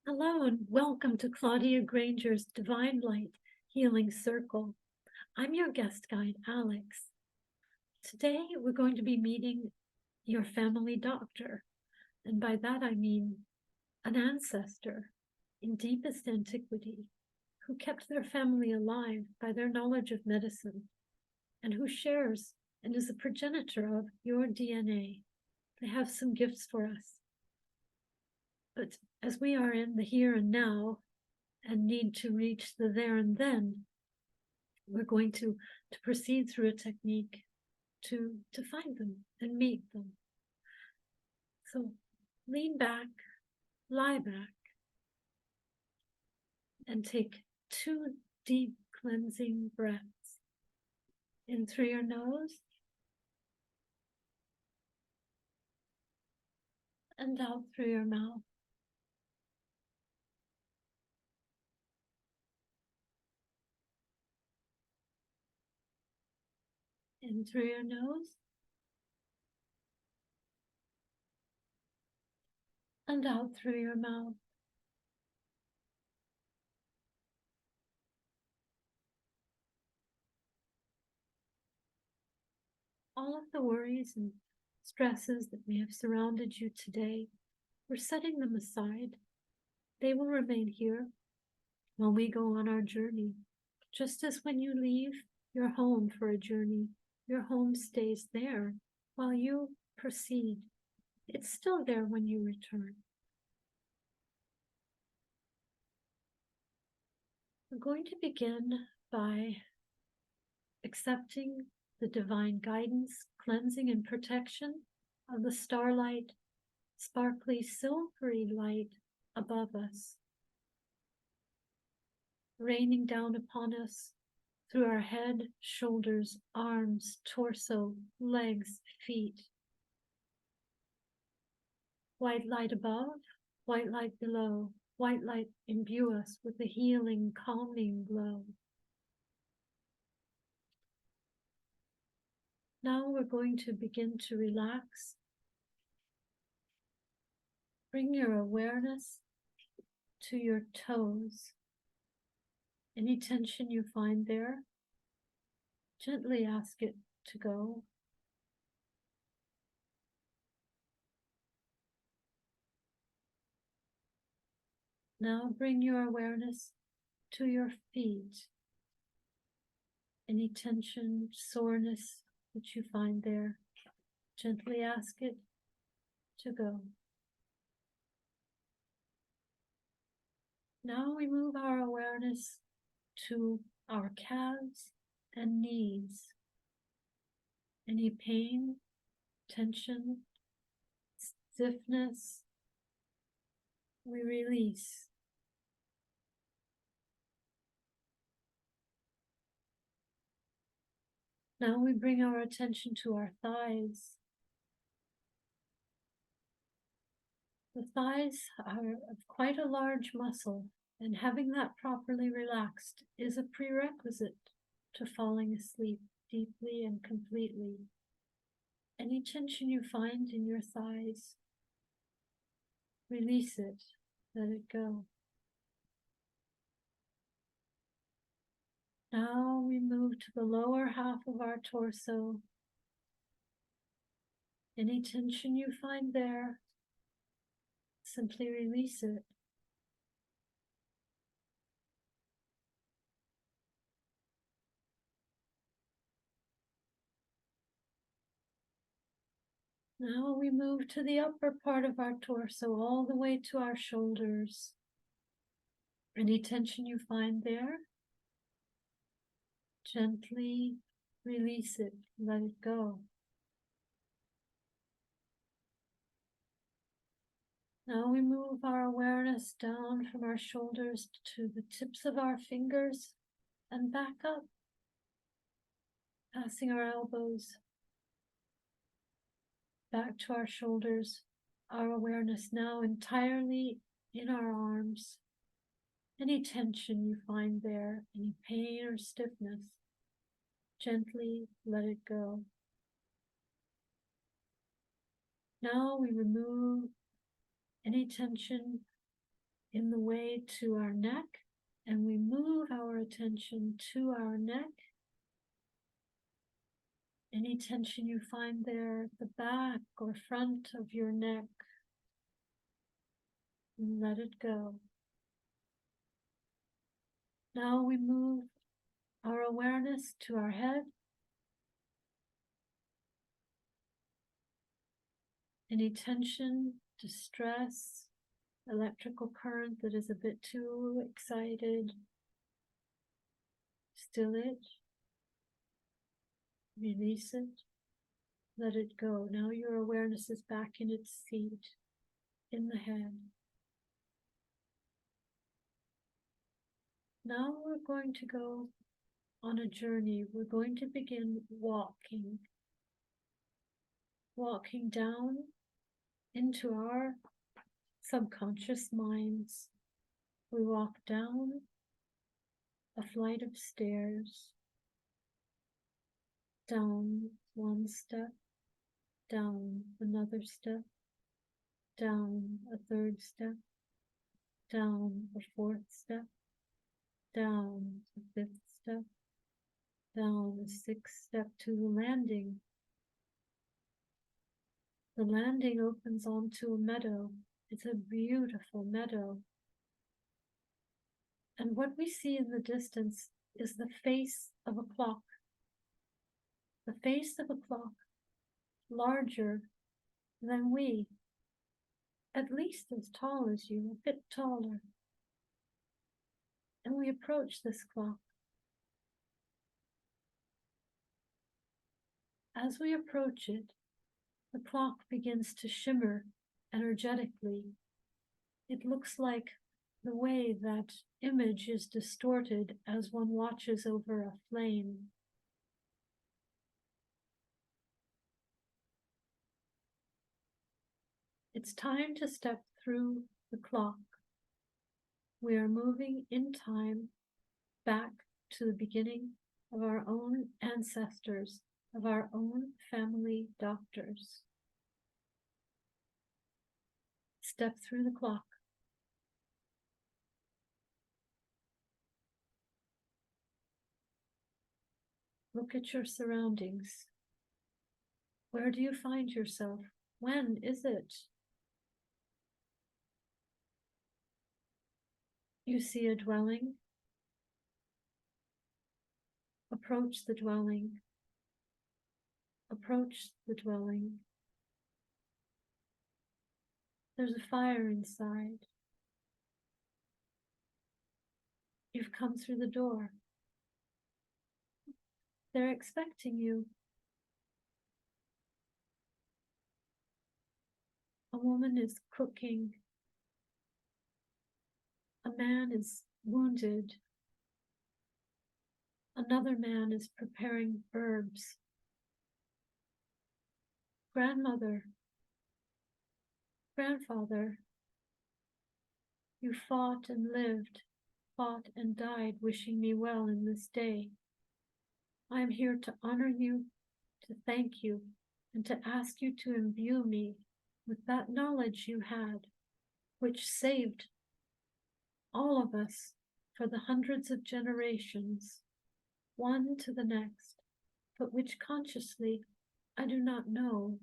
Hello and welcome to Claudia Granger's Divine Light Healing Circle. I'm your guest guide, Alex. Today we're going to be meeting your family doctor, and by that I mean an ancestor in deepest antiquity who kept their family alive by their knowledge of medicine and who shares and is a progenitor of your DNA. They have some gifts for us. But as we are in the here and now and need to reach the there and then, we're going to proceed through a technique to find them and meet them. So lean back, lie back, and take 2 deep cleansing breaths in through your nose and out through your mouth. In through your nose and out through your mouth. All of the worries and stresses that may have surrounded you today, we're setting them aside. They will remain here while we go on our journey. Just as when you leave your home for a journey, your home stays there while you proceed. It's still there when you return. We're going to begin by accepting the divine guidance, cleansing, and protection of the starlight, sparkly, silvery light above us, raining down upon us through our head, shoulders, arms, torso, legs, feet. White light above, white light below. White light imbue us with a healing, calming glow. Now we're going to begin to relax. Bring your awareness to your toes. Any tension you find there, gently ask it to go. Now bring your awareness to your feet. Any tension, soreness that you find there, gently ask it to go. Now we move our awareness to our calves and knees. Any pain, tension, stiffness, we release. Now we bring our attention to our thighs. The thighs are quite a large muscle, and having that properly relaxed is a prerequisite to falling asleep deeply and completely. Any tension you find in your thighs, release it, let it go. Now we move to the lower half of our torso. Any tension you find there, simply release it. Now we move to the upper part of our torso, all the way to our shoulders. Any tension you find there, gently release it, let it go. Now we move our awareness down from our shoulders to the tips of our fingers and back up, passing our elbows back to our shoulders. Our awareness now entirely in our arms. Any tension you find there, any pain or stiffness, gently let it go. Now we remove any tension in the way to our neck, and we move our attention to our neck. Any tension you find there at the back or front of your neck, let it go. Now we move our awareness to our head. Any tension, distress, electrical current that is a bit too excited, still it, release it, let it go. Now your awareness is back in its seat, in the head. Now we're going to go on a journey. We're going to begin walking down into our subconscious minds. We walk down a flight of stairs, down one step, down another step, down a third step, down a fourth step, down a fifth step, down a sixth step to the landing. The landing opens onto a meadow. It's a beautiful meadow. And what we see in the distance is the face of a clock. The face of a clock, larger than we, at least as tall as you, a bit taller. And we approach this clock. As we approach it, the clock begins to shimmer energetically. It looks like the way that image is distorted as one watches over a flame. It's time to step through the clock. We are moving in time back to the beginning of our own ancestors, of our own family doctors. Step through the clock. Look at your surroundings. Where do you find yourself? When is it? You see a dwelling. Approach the dwelling. Approach the dwelling. There's a fire inside. You've come through the door. They're expecting you. A woman is cooking. A man is wounded. Another man is preparing herbs. Grandmother, grandfather, you fought and lived, fought and died, wishing me well in this day. I am here to honor you, to thank you, and to ask you to imbue me with that knowledge you had, which saved all of us for the hundreds of generations, one to the next, but which consciously I do not know.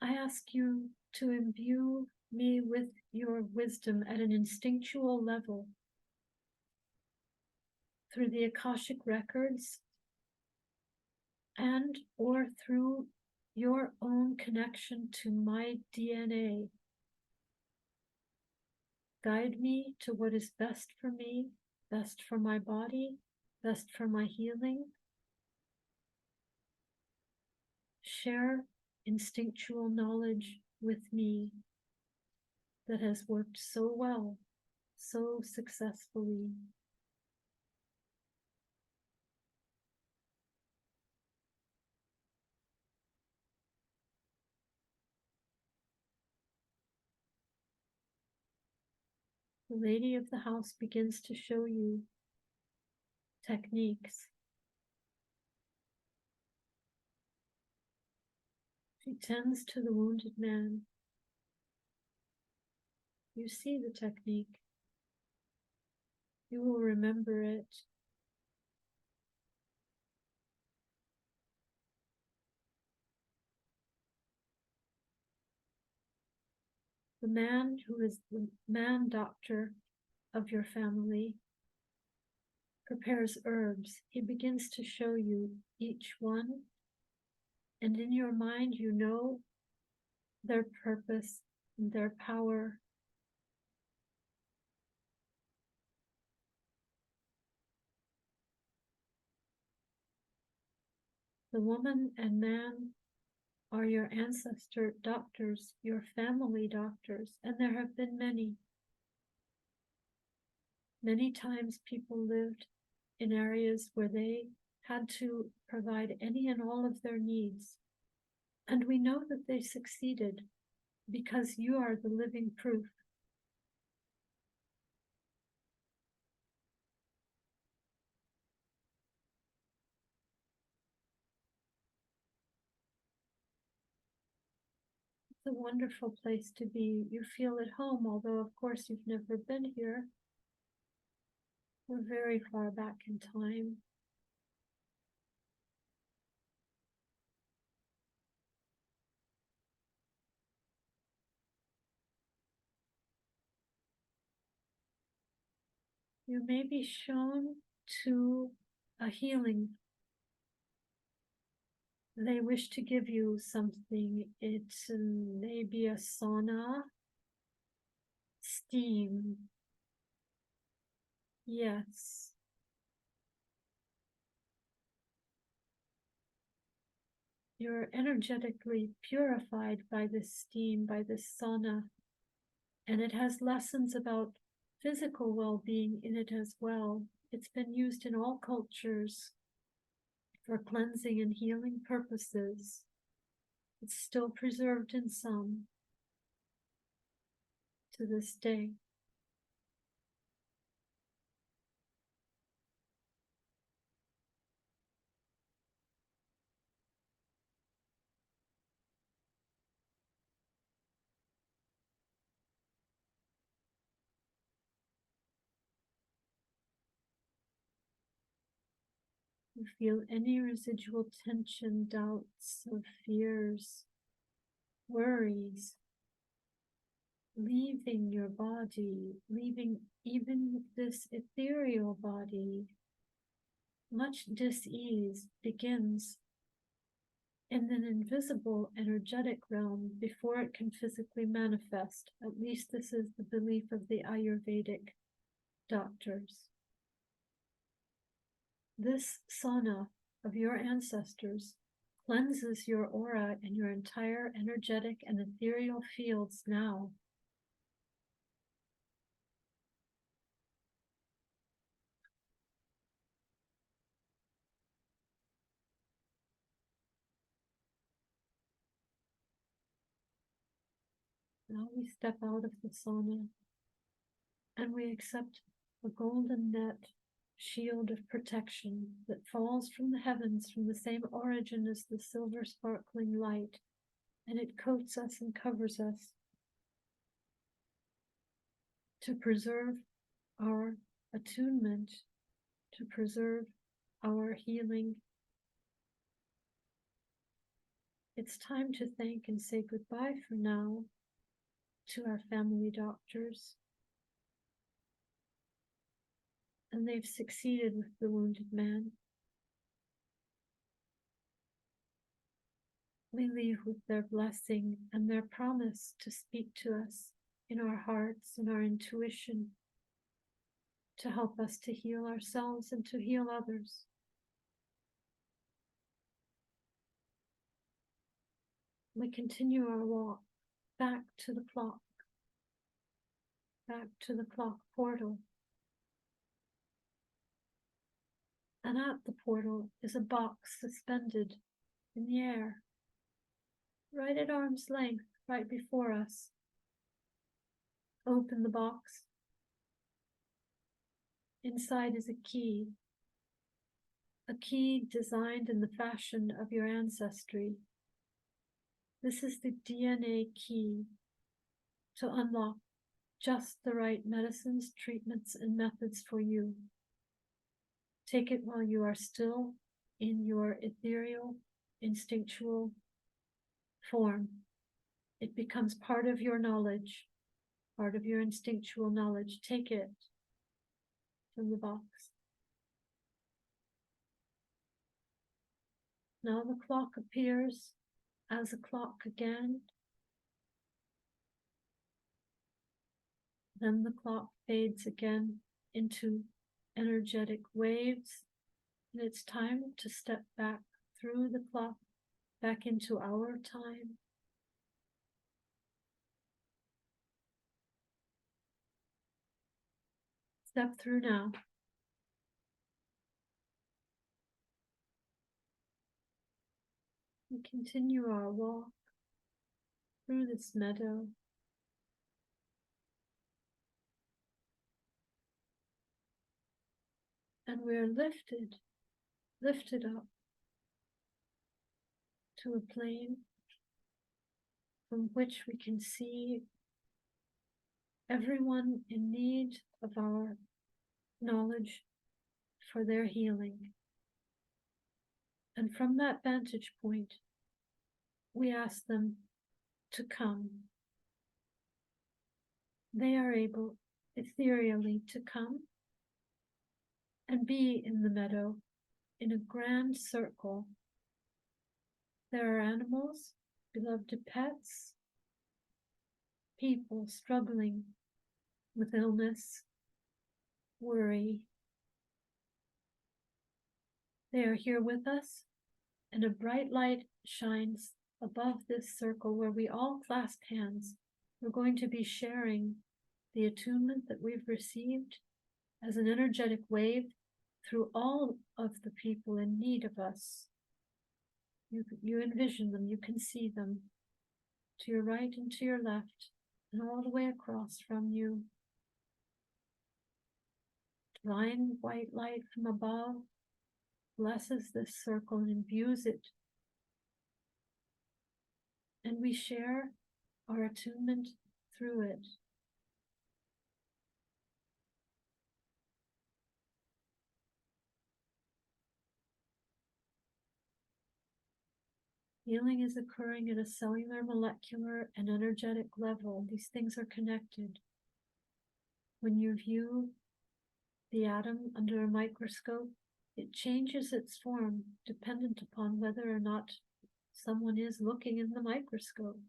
I ask you to imbue me with your wisdom at an instinctual level through the Akashic records and or through your own connection to my DNA. Guide me to what is best for me, best for my body, best for my healing. Share instinctual knowledge with me that has worked so well, so successfully. The lady of the house begins to show you techniques. She tends to the wounded man. You see the technique. You will remember it. The man who is the man doctor of your family prepares herbs. He begins to show you each one, and in your mind you know their purpose and their power. The woman and man are your ancestor doctors, your family doctors, and there have been many. Many times people lived in areas where they had to provide any and all of their needs. And we know that they succeeded because you are the living proof. It's a wonderful place to be. You feel at home, although of course you've never been here. We're very far back in time. You may be shown to a healing. They wish to give you something. It's maybe a sauna, steam. Yes. You're energetically purified by this steam, by this sauna. And it has lessons about physical well-being in it as well. It's been used in all cultures for cleansing and healing purposes. It's still preserved in some to this day. You feel any residual tension, doubts, or fears, worries, leaving your body, leaving even this ethereal body. Much dis-ease begins in an invisible energetic realm before it can physically manifest. At least this is the belief of the Ayurvedic doctors. This sauna of your ancestors cleanses your aura and your entire energetic and ethereal fields now. Now we step out of the sauna and we accept a golden net shield of protection that falls from the heavens from the same origin as the silver sparkling light, and it coats us and covers us to preserve our attunement, to preserve our healing. It's time to thank and say goodbye for now to our family doctors. And they've succeeded with the wounded man. We leave with their blessing and their promise to speak to us in our hearts and our intuition, to help us to heal ourselves and to heal others. We continue our walk back to the clock portal. And at the portal is a box suspended in the air, right at arm's length, right before us. Open the box. Inside is a key designed in the fashion of your ancestry. This is the DNA key to unlock just the right medicines, treatments, and methods for you. Take it while you are still in your ethereal, instinctual form. It becomes part of your knowledge, part of your instinctual knowledge. Take it from the box. Now the clock appears as a clock again. Then the clock fades again into energetic waves. And it's time to step back through the clock, back into our time. Step through now. We continue our walk through this meadow. And we're lifted up to a plane from which we can see everyone in need of our knowledge for their healing. And from that vantage point, we ask them to come. They are able ethereally to come and be in the meadow in a grand circle. There are animals, beloved pets, people struggling with illness, worry. They are here with us, and a bright light shines above this circle where we all clasp hands. We're going to be sharing the attunement that we've received as an energetic wave through all of the people in need of us. You envision them, you can see them to your right and to your left, and all the way across from you. Divine white light from above blesses this circle and imbues it. And we share our attunement through it. Healing is occurring at a cellular, molecular, and energetic level. These things are connected. When you view the atom under a microscope, it changes its form dependent upon whether or not someone is looking in the microscope.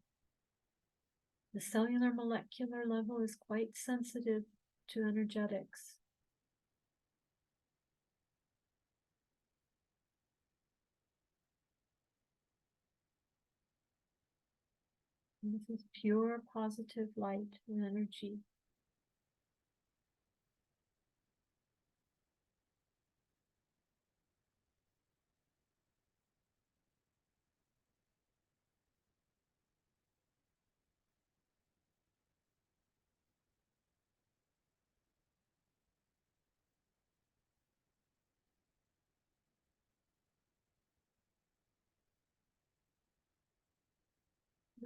The cellular molecular level is quite sensitive to energetics. And this is pure positive light and energy.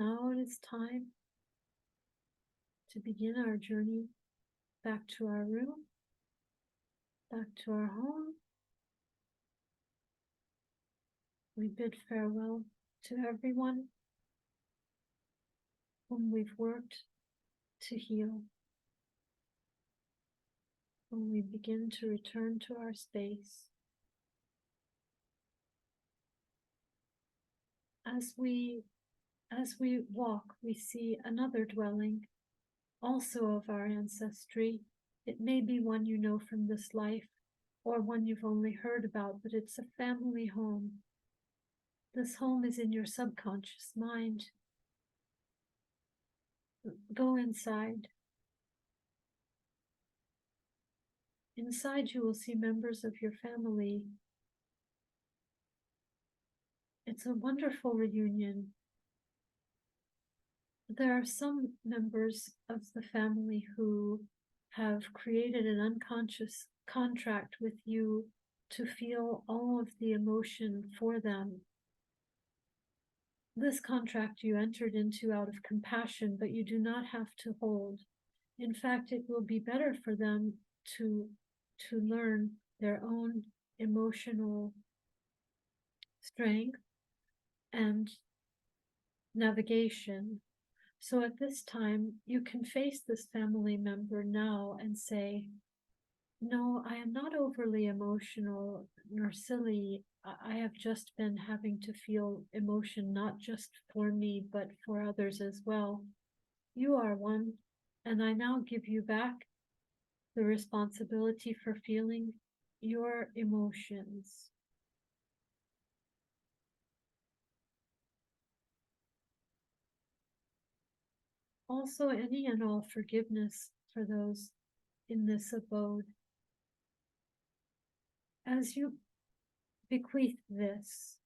Now it is time to begin our journey back to our room, back to our home. We bid farewell to everyone whom we've worked to heal. When we begin to return to our space, as we walk, we see another dwelling, also of our ancestry. It may be one you know from this life, or one you've only heard about, but it's a family home. This home is in your subconscious mind. Go inside. Inside you will see members of your family. It's a wonderful reunion. There are some members of the family who have created an unconscious contract with you to feel all of the emotion for them. This contract you entered into out of compassion, but you do not have to hold. In fact, it will be better for them to learn their own emotional strength and navigation. So at this time, you can face this family member now and say, no, I am not overly emotional nor silly. I have just been having to feel emotion not just for me, but for others as well. You are one, and I now give you back the responsibility for feeling your emotions. Also, any and all forgiveness for those in this abode. As you bequeath this,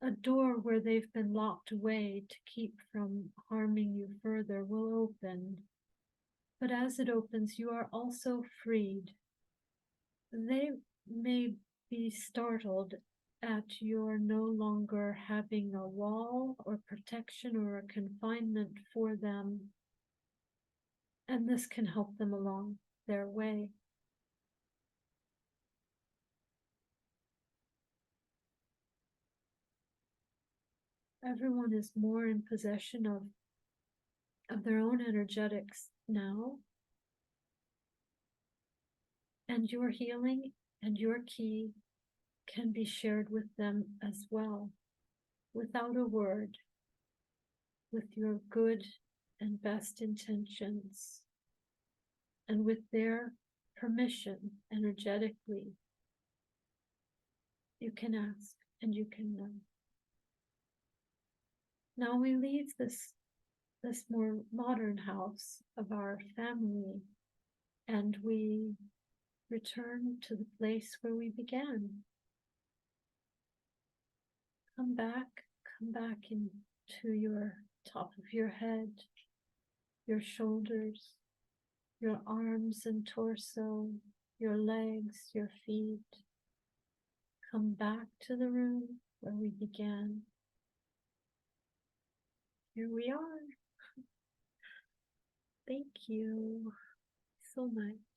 a door where they've been locked away to keep from harming you further will open. But as it opens, you are also freed. They may be startled at your no longer having a wall or protection or a confinement for them, and this can help them along their way. Everyone is more in possession of their own energetics now, and your healing and your key can be shared with them as well, without a word, with your good and best intentions, and with their permission energetically. You can ask and you can know. Now we leave this more modern house of our family, and we return to the place where we began. Come back into your top of your head, your shoulders, your arms and torso, your legs, your feet. Come back to the room where we began. Here we are. Thank you so much.